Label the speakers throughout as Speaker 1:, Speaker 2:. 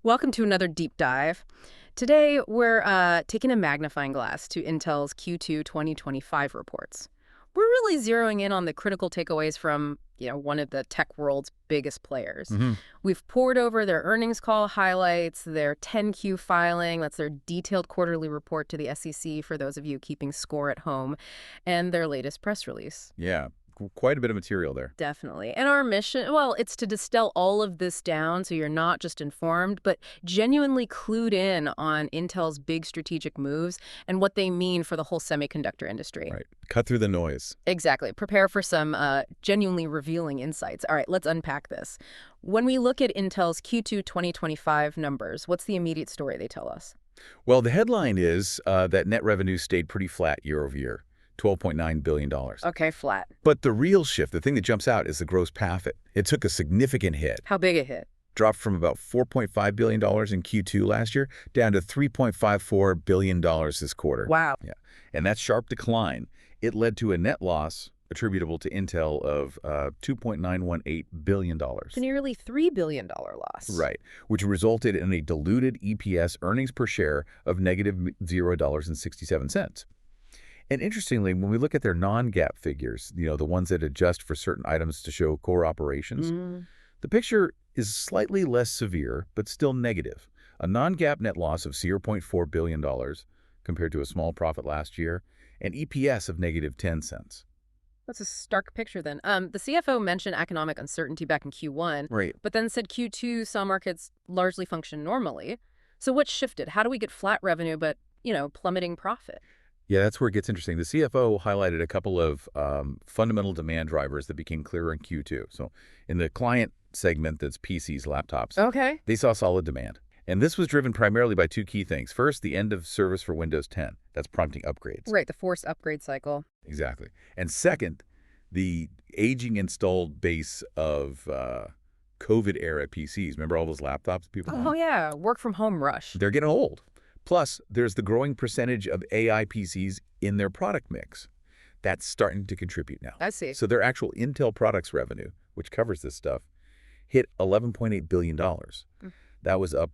Speaker 1: Welcome to another deep dive. Today, we're taking a magnifying glass to Intel's Q2 2025 reports. We're really zeroing in on the critical takeaways from, one of the tech world's biggest players.
Speaker 2: hmm
Speaker 1: We've poured over their earnings call highlights, their 10Q filing, that's their detailed quarterly report to the SEC for those of you keeping score at home, and their latest press release.
Speaker 2: Yeah, quite a bit of material there.
Speaker 1: Definitely. And our mission, well, it's to distill all of this down so you're not just informed, but genuinely clued in on Intel's big strategic moves and what they mean for the whole semiconductor industry.
Speaker 2: Right. Cut through the noise.
Speaker 1: Exactly. Prepare for some genuinely revealing insights. All right, let's unpack this. When we look at Intel's Q2 2025 numbers, what's the immediate story they tell us?
Speaker 2: Well, the headline is that net revenue stayed pretty flat year over year, $12.9 billion.
Speaker 1: Okay, flat.
Speaker 2: But the real shift, the thing that jumps out, is the gross profit. It took a significant hit.
Speaker 1: How big a hit?
Speaker 2: Dropped from about $4.5 billion in Q2 last year down to $3.54 billion this quarter.
Speaker 1: Wow.
Speaker 2: Yeah. And that sharp decline, it led to a net loss attributable to Intel of $2.918 billion.
Speaker 1: A nearly $3 billion loss.
Speaker 2: Right, which resulted in a diluted EPS earnings per share of negative $0.67. And interestingly, when we look at their non-GAAP figures, the ones that adjust for certain items to show core operations, the picture is slightly less severe, but still negative. A non-GAAP net loss of $0.4 billion compared to a small profit last year, and EPS of negative 10 cents.
Speaker 1: That's a stark picture then. The CFO mentioned economic uncertainty back in Q1,
Speaker 2: Right.
Speaker 1: but then said Q2 saw markets largely function normally. So what shifted? How do we get flat revenue but, plummeting profit?
Speaker 2: Yeah, that's where it gets interesting. The CFO highlighted a couple of fundamental demand drivers that became clearer in Q2. So in the client segment, that's PCs, laptops,
Speaker 1: Okay.
Speaker 2: they saw solid demand. And this was driven primarily by two key things. First, the end of service for Windows 10. That's prompting upgrades.
Speaker 1: Right, the forced upgrade cycle.
Speaker 2: Exactly. And second, the aging installed base of COVID-era PCs. Remember all those laptops people
Speaker 1: Oh,
Speaker 2: had?
Speaker 1: yeah, work from home rush.
Speaker 2: They're getting old. Plus, there's the growing percentage of AI PCs in their product mix. That's starting to contribute now.
Speaker 1: I see.
Speaker 2: So their actual Intel products revenue, which covers this stuff, hit $11.8 billion. That was up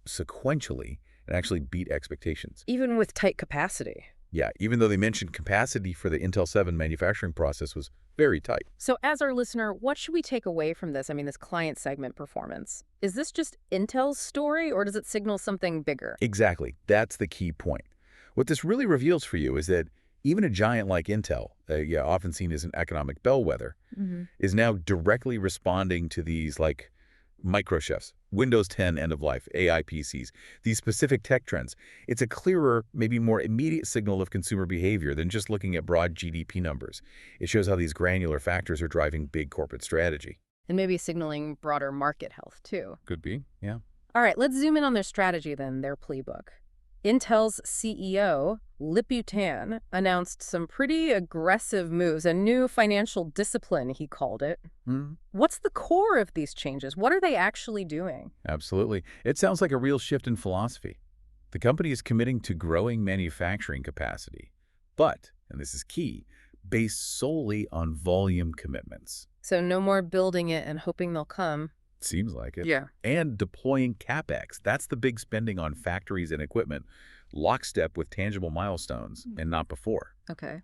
Speaker 2: sequentially and actually beat expectations.
Speaker 1: Even with tight capacity.
Speaker 2: Yeah, even though they mentioned capacity for the Intel 7 manufacturing process was very tight.
Speaker 1: So as our listener, what should we take away from this? I mean, this client segment performance. Is this just Intel's story or does it signal something bigger?
Speaker 2: Exactly. That's the key point. What this really reveals for you is that even a giant like Intel, often seen as an economic bellwether, is now directly responding to these like microchefs, Windows 10 end of life, AI PCs, these specific tech trends. It's a clearer, maybe more immediate signal of consumer behavior than just looking at broad GDP numbers. It shows how these granular factors are driving big corporate strategy.
Speaker 1: And maybe signaling broader market health, too.
Speaker 2: Could be, yeah.
Speaker 1: All right, let's zoom in on their strategy then, their playbook. Intel's CEO, Lip-Bu Tan, announced some pretty aggressive moves, a new financial discipline, he called it. What's the core of these changes? What are they actually doing?
Speaker 2: Absolutely. It sounds like a real shift in philosophy. The company is committing to growing manufacturing capacity, but, and this is key, based solely on volume commitments.
Speaker 1: So no more building it and hoping they'll come.
Speaker 2: Seems like it.
Speaker 1: Yeah.
Speaker 2: And deploying CapEx. That's the big spending on factories and equipment, lockstep with tangible milestones, and not before.
Speaker 1: Okay.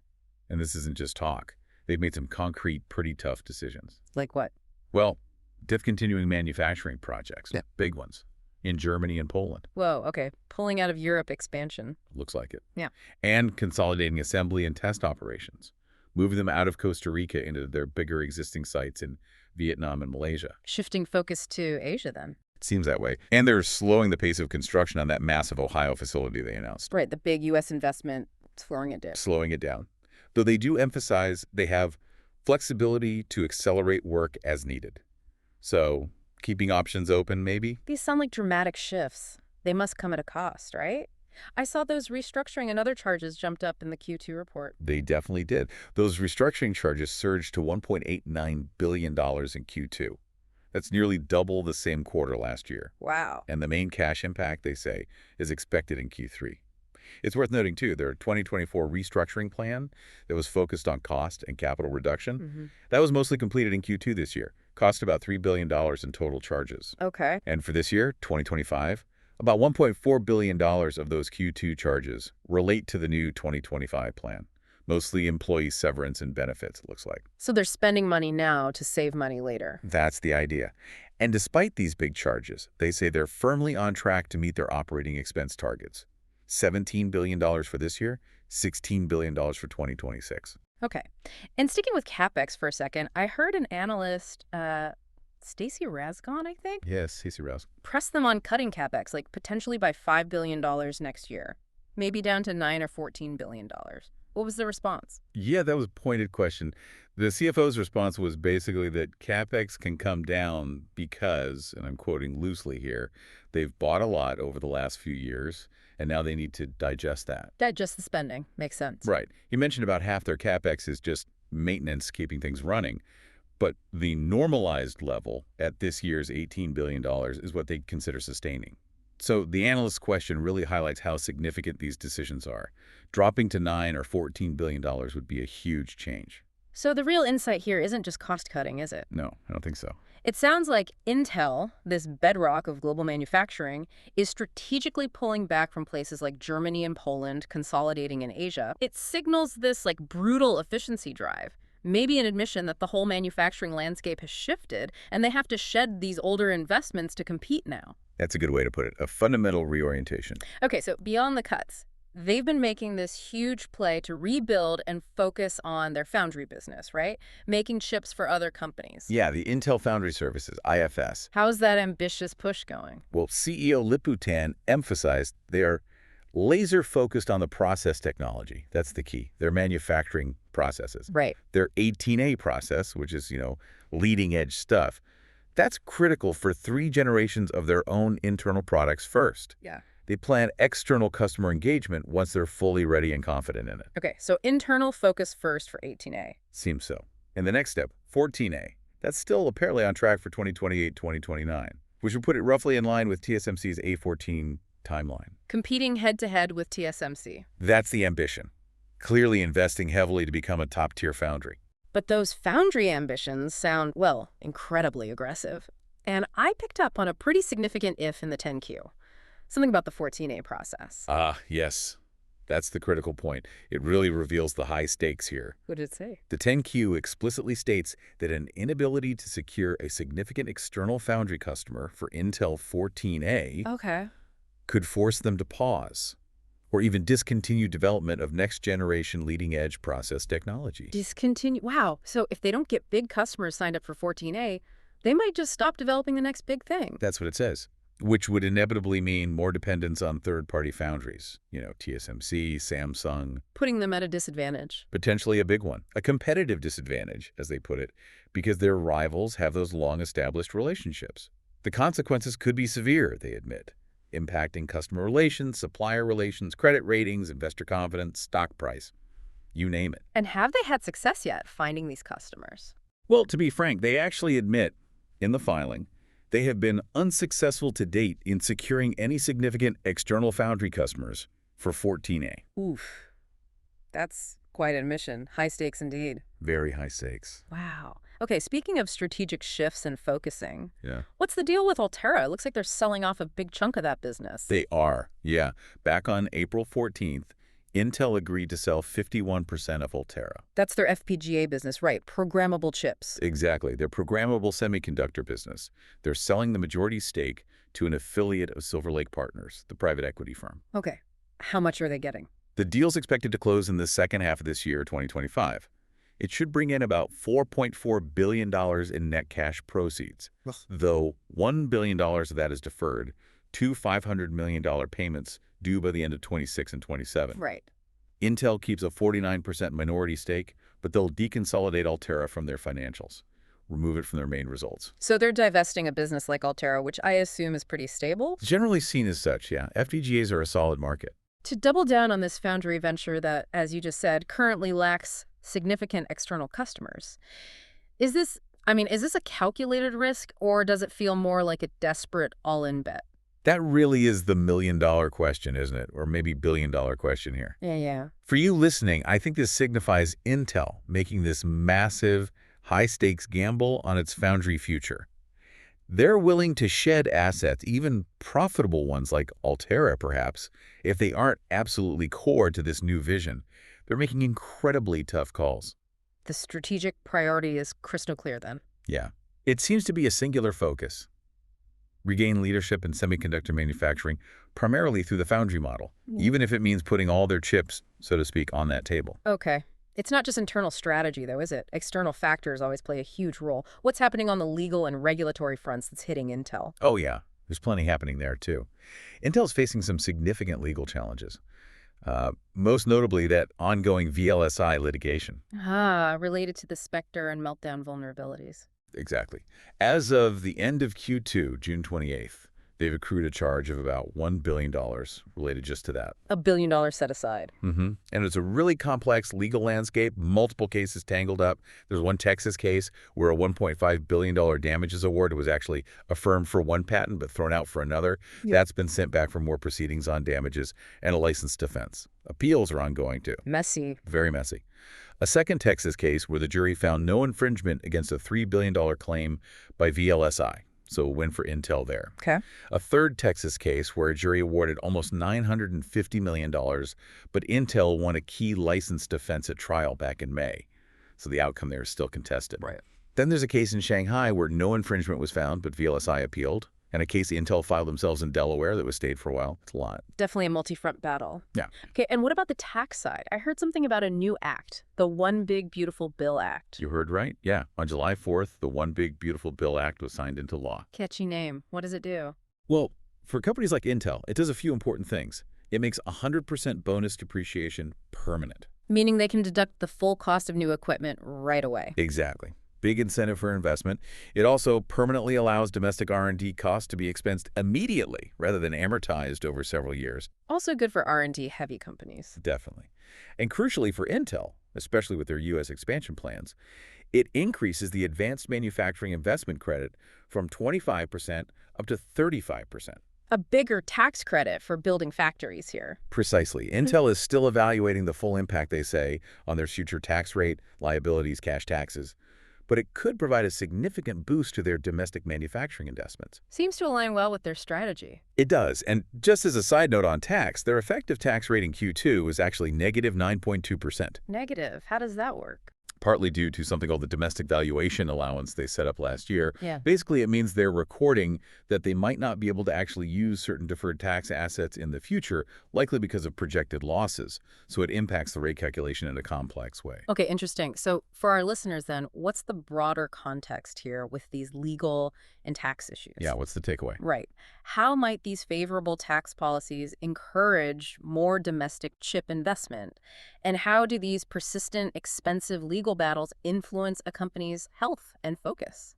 Speaker 2: And this isn't just talk. They've made some concrete, pretty tough decisions.
Speaker 1: Like what?
Speaker 2: Well, discontinuing manufacturing projects,
Speaker 1: Yeah.
Speaker 2: big ones, in Germany and Poland.
Speaker 1: Whoa, okay. Pulling out of Europe expansion.
Speaker 2: Looks like it.
Speaker 1: Yeah.
Speaker 2: And consolidating assembly and test operations, moving them out of Costa Rica into their bigger existing sites in Vietnam and Malaysia.
Speaker 1: Shifting focus to Asia then.
Speaker 2: It seems that way. And they're slowing the pace of construction on that massive Ohio facility they announced.
Speaker 1: Right, the big U.S. investment, slowing it down.
Speaker 2: Slowing it down. Though they do emphasize they have flexibility to accelerate work as needed. So keeping options open, maybe?
Speaker 1: These sound like dramatic shifts. They must come at a cost, right? I saw those restructuring and other charges jumped up in the Q2 report.
Speaker 2: They definitely did. Those restructuring charges surged to $1.89 billion in Q2. That's nearly double the same quarter last year.
Speaker 1: Wow.
Speaker 2: And the main cash impact, they say, is expected in Q3. It's worth noting, too, their 2024 restructuring plan that was focused on cost and capital reduction, that was mostly completed in Q2 this year. cost about $3 billion in total charges.
Speaker 1: Okay.
Speaker 2: And for this year, 2025, about $1.4 billion of those Q2 charges relate to the new 2025 plan. Mostly employee severance and benefits, it looks like.
Speaker 1: So they're spending money now to save money later.
Speaker 2: That's the idea. And despite these big charges, they say they're firmly on track to meet their operating expense targets. $17 billion for this year, $16 billion for 2026.
Speaker 1: Okay. And sticking with CapEx for a second, I heard an analyst, Stacy Rasgon, I think?
Speaker 2: Yes, Stacey Rouse.
Speaker 1: Press them on cutting CapEx, like potentially by $5 billion next year. Maybe down to $9 or $14 billion. What was the response?
Speaker 2: Yeah, that was a pointed question. The CFO's response was basically that CapEx can come down because, and I'm quoting loosely here, they've bought a lot over the last few years, and now they need to digest that.
Speaker 1: Digest the spending. Makes sense.
Speaker 2: Right. You mentioned about half their CapEx is just maintenance, keeping things running. But the normalized level at this year's $18 billion is what they consider sustaining. So the analyst's question really highlights how significant these decisions are. Dropping to $9 or $14 billion would be a huge change.
Speaker 1: So the real insight here isn't just cost cutting, is it?
Speaker 2: No, I don't think so.
Speaker 1: It sounds like Intel, this bedrock of global manufacturing, is strategically pulling back from places like Germany and Poland, consolidating in Asia. It signals this like brutal efficiency drive. Maybe an admission that the whole manufacturing landscape has shifted and they have to shed these older investments to compete now.
Speaker 2: That's a good way to put it. A fundamental reorientation.
Speaker 1: Okay, so beyond the cuts, they've been making this huge play to rebuild and focus on their foundry business, right? Making chips for other companies.
Speaker 2: Yeah, the Intel Foundry Services, IFS.
Speaker 1: How's that ambitious push going?
Speaker 2: Well, CEO Liputan emphasized they are laser-focused on the process technology. That's the key. Their manufacturing processes.
Speaker 1: Right.
Speaker 2: Their 18A process, which is, leading-edge stuff, that's critical for 3 generations of their own internal products first.
Speaker 1: Yeah.
Speaker 2: They plan external customer engagement once they're fully ready and confident in it.
Speaker 1: Okay, so internal focus first for 18A.
Speaker 2: Seems so. And the next step, 14A. That's still apparently on track for 2028, 2029, which would put it roughly in line with TSMC's A14 timeline.
Speaker 1: Competing head-to-head with TSMC.
Speaker 2: That's the ambition. Clearly investing heavily to become a top-tier foundry.
Speaker 1: But those foundry ambitions sound, well, incredibly aggressive. And I picked up on a pretty significant if in the 10Q. Something about the 14A process.
Speaker 2: Yes. That's the critical point. It really reveals the high stakes here.
Speaker 1: What did it say?
Speaker 2: The 10Q explicitly states that an inability to secure a significant external foundry customer for Intel 14A could force them to pause or even discontinue development of next-generation leading-edge process technology.
Speaker 1: Discontinue? Wow. So if they don't get big customers signed up for 14A, they might just stop developing the next big thing.
Speaker 2: That's what it says, which would inevitably mean more dependence on third-party foundries, TSMC, Samsung.
Speaker 1: Putting them at a disadvantage.
Speaker 2: Potentially a big one, a competitive disadvantage, as they put it, because their rivals have those long-established relationships. The consequences could be severe, they admit, impacting customer relations, supplier relations, credit ratings, investor confidence, stock price, you name it.
Speaker 1: And have they had success yet finding these customers?
Speaker 2: Well, to be frank, they actually admit in the filing they have been unsuccessful to date in securing any significant external foundry customers for 14A.
Speaker 1: Oof. That's quite an admission. High stakes indeed.
Speaker 2: Very high stakes.
Speaker 1: Wow. Okay, speaking of strategic shifts and focusing,
Speaker 2: Yeah.
Speaker 1: what's the deal with Altera? It looks like they're selling off a big chunk of that business.
Speaker 2: They are, yeah. Back on April 14th, Intel agreed to sell 51% of Altera.
Speaker 1: That's their FPGA business, right? Programmable chips.
Speaker 2: Exactly. Their programmable semiconductor business. They're selling the majority stake to an affiliate of Silver Lake Partners, the private equity firm.
Speaker 1: Okay. How much are they getting?
Speaker 2: The deal's expected to close in the second half of this year, 2025. It should bring in about $4.4 billion in net cash proceeds, though $1 billion of that is deferred, 2 $500 million payments due by the end of 26 and 27.
Speaker 1: Right.
Speaker 2: Intel keeps a 49% minority stake, but they'll deconsolidate Altera from their financials, remove it from their main results.
Speaker 1: So they're divesting a business like Altera, which I assume is pretty stable?
Speaker 2: It's generally seen as such, yeah. FPGAs are a solid market.
Speaker 1: To double down on this foundry venture that, as you just said, currently lacks significant external customers, is this a calculated risk, or does it feel more like a desperate all-in bet?
Speaker 2: That really is the million-dollar question, isn't it? Or maybe billion-dollar question here.
Speaker 1: Yeah.
Speaker 2: For you listening, I think this signifies Intel making this massive, high-stakes gamble on its foundry future. They're willing to shed assets, even profitable ones like Altera perhaps, if they aren't absolutely core to this new vision. They're making incredibly tough calls.
Speaker 1: The strategic priority is crystal clear then.
Speaker 2: Yeah. It seems to be a singular focus. Regain leadership in semiconductor manufacturing, primarily through the foundry model, even if it means putting all their chips, so to speak, on that table.
Speaker 1: Okay. It's not just internal strategy, though, is it? External factors always play a huge role. What's happening on the legal and regulatory fronts that's hitting Intel?
Speaker 2: Oh yeah, there's plenty happening there too. Intel's facing some significant legal challenges, most notably that ongoing VLSI litigation.
Speaker 1: Related to the Spectre and Meltdown vulnerabilities.
Speaker 2: Exactly. As of the end of Q2, June 28th, they've accrued a charge of about $1 billion related just to that.
Speaker 1: $1 billion set aside.
Speaker 2: And it's a really complex legal landscape, multiple cases tangled up. There's one Texas case where a $1.5 billion damages award was actually affirmed for one patent but thrown out for another.
Speaker 1: Yep.
Speaker 2: That's been sent back for more proceedings on damages and a licensed defense. Appeals are ongoing too.
Speaker 1: Messy.
Speaker 2: Very messy. A second Texas case where the jury found no infringement against a $3 billion claim by VLSI. So a win for Intel there.
Speaker 1: Okay.
Speaker 2: A third Texas case where a jury awarded almost $950 million, but Intel won a key license defense at trial back in May. So the outcome there is still contested.
Speaker 1: Right.
Speaker 2: Then there's a case in Shanghai where no infringement was found, but VLSI appealed. And a case Intel filed themselves in Delaware that was stayed for a while. It's a lot.
Speaker 1: Definitely a multi-front battle.
Speaker 2: Yeah.
Speaker 1: Okay, and what about the tax side? I heard something about a new act, the One Big Beautiful Bill Act.
Speaker 2: You heard right. Yeah. On July 4th, the One Big Beautiful Bill Act was signed into law.
Speaker 1: Catchy name. What does it do?
Speaker 2: Well, for companies like Intel, it does a few important things. It makes 100% bonus depreciation permanent.
Speaker 1: Meaning they can deduct the full cost of new equipment right away.
Speaker 2: Exactly. Big incentive for investment. It also permanently allows domestic R&D costs to be expensed immediately rather than amortized over several years.
Speaker 1: Also good for R&D heavy companies.
Speaker 2: Definitely. And crucially for Intel, especially with their U.S. expansion plans, it increases the advanced manufacturing investment credit from 25% up to 35%.
Speaker 1: A bigger tax credit for building factories here.
Speaker 2: Precisely. Intel is still evaluating the full impact, they say, on their future tax rate, liabilities, cash taxes. But it could provide a significant boost to their domestic manufacturing investments.
Speaker 1: Seems to align well with their strategy.
Speaker 2: It does. And just as a side note on tax, their effective tax rate in Q2 was actually negative 9.2%.
Speaker 1: Negative? How does that work?
Speaker 2: Partly due to something called the domestic valuation allowance they set up last year.
Speaker 1: Yeah.
Speaker 2: Basically, it means they're recording that they might not be able to actually use certain deferred tax assets in the future, likely because of projected losses. So it impacts the rate calculation in a complex way.
Speaker 1: Okay, interesting. So for our listeners then, what's the broader context here with these legal and tax issues?
Speaker 2: Yeah, what's the takeaway?
Speaker 1: Right. How might these favorable tax policies encourage more domestic chip investment? And how do these persistent, expensive legal battles influence a company's health and focus?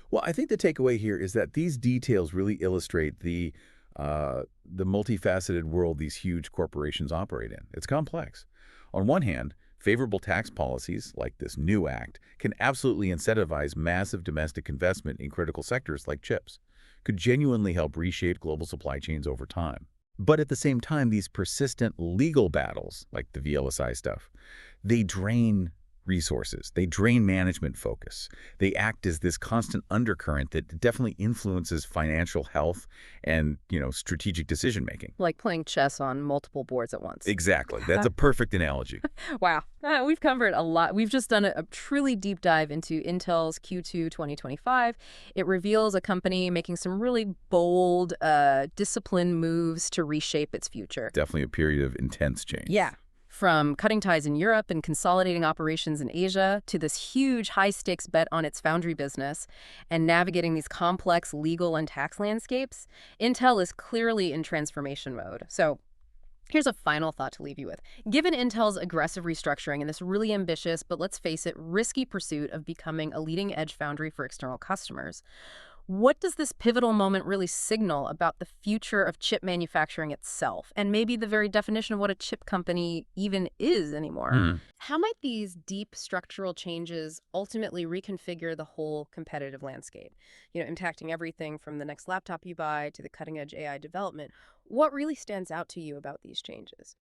Speaker 2: Well, I think the takeaway here is that these details really illustrate the multifaceted world these huge corporations operate in. It's complex. On one hand, favorable tax policies, like this new act, can absolutely incentivize massive domestic investment in critical sectors like chips, could genuinely help reshape global supply chains over time. But at the same time, these persistent legal battles, like the VLSI stuff, they drain resources. They drain management focus. They act as this constant undercurrent that definitely influences financial health and, strategic decision-making.
Speaker 1: Like playing chess on multiple boards at once.
Speaker 2: Exactly. That's a perfect analogy.
Speaker 1: Wow. We've covered a lot. We've just done a truly deep dive into Intel's Q2 2025. It reveals a company making some really bold, disciplined moves to reshape its future.
Speaker 2: Definitely a period of intense change.
Speaker 1: Yeah. From cutting ties in Europe and consolidating operations in Asia to this huge high-stakes bet on its foundry business and navigating these complex legal and tax landscapes, Intel is clearly in transformation mode. So here's a final thought to leave you with. Given Intel's aggressive restructuring and this really ambitious, but let's face it, risky pursuit of becoming a leading-edge foundry for external customers, what does this pivotal moment really signal about the future of chip manufacturing itself, and maybe the very definition of what a chip company even is anymore? How might these deep structural changes ultimately reconfigure the whole competitive landscape, impacting everything from the next laptop you buy to the cutting-edge AI development? What really stands out to you about these changes?